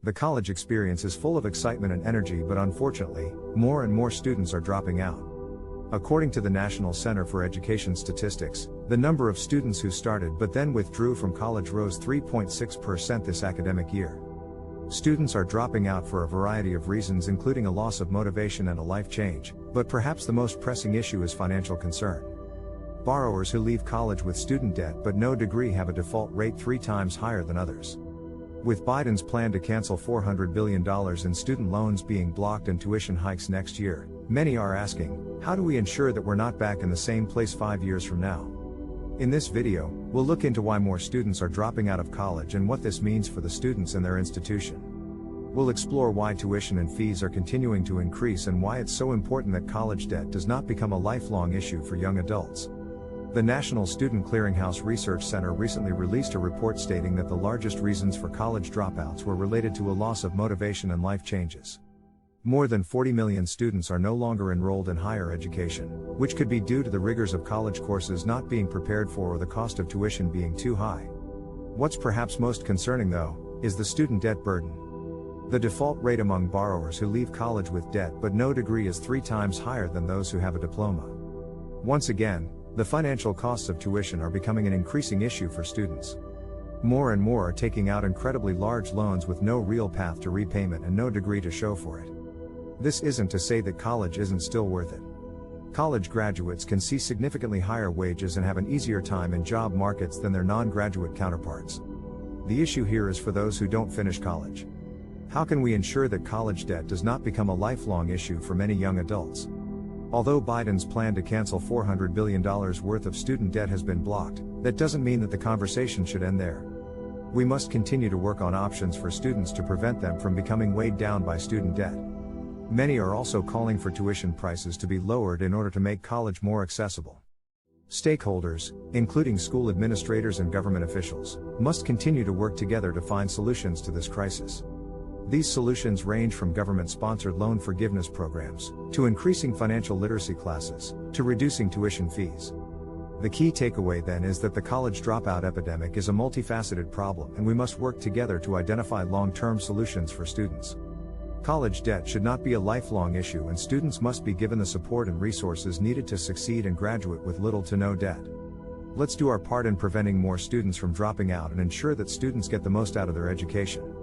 The college experience is full of excitement and energy, but unfortunately, more and more students are dropping out. According to the National Center for Education Statistics, the number of students who started but then withdrew from college rose 3.6% this academic year. Students are dropping out for a variety of reasons, including a loss of motivation and a life change, but perhaps the most pressing issue is financial concern. Borrowers who leave college with student debt but no degree have a default rate 3 times higher than others. With Biden's plan to cancel $400 billion in student loans being blocked and tuition hikes next year, many are asking, how do we ensure that we're not back in the same place 5 years from now? In this video, we'll look into why more students are dropping out of college and what this means for the students and their institution. We'll explore why tuition and fees are continuing to increase and why it's so important that college debt does not become a lifelong issue for young adults. The National Student Clearinghouse Research Center recently released a report stating that the largest reasons for college dropouts were related to a loss of motivation and life changes. More than 40 million students are no longer enrolled in higher education, which could be due to the rigors of college courses not being prepared for or the cost of tuition being too high. What's perhaps most concerning, though, is the student debt burden. The default rate among borrowers who leave college with debt but no degree is 3 times higher than those who have a diploma. Once again, the financial costs of tuition are becoming an increasing issue for students. More and more are taking out incredibly large loans with no real path to repayment and no degree to show for it. This isn't to say that college isn't still worth it. College graduates can see significantly higher wages and have an easier time in job markets than their non-graduate counterparts. The issue here is for those who don't finish college. How can we ensure that college debt does not become a lifelong issue for many young adults? Although Biden's plan to cancel $400 billion worth of student debt has been blocked, that doesn't mean that the conversation should end there. We must continue to work on options for students to prevent them from becoming weighed down by student debt. Many are also calling for tuition prices to be lowered in order to make college more accessible. Stakeholders, including school administrators and government officials, must continue to work together to find solutions to this crisis. These solutions range from government-sponsored loan forgiveness programs, to increasing financial literacy classes, to reducing tuition fees. The key takeaway then is that the college dropout epidemic is a multifaceted problem, and we must work together to identify long-term solutions for students. College debt should not be a lifelong issue, and students must be given the support and resources needed to succeed and graduate with little to no debt. Let's do our part in preventing more students from dropping out and ensure that students get the most out of their education.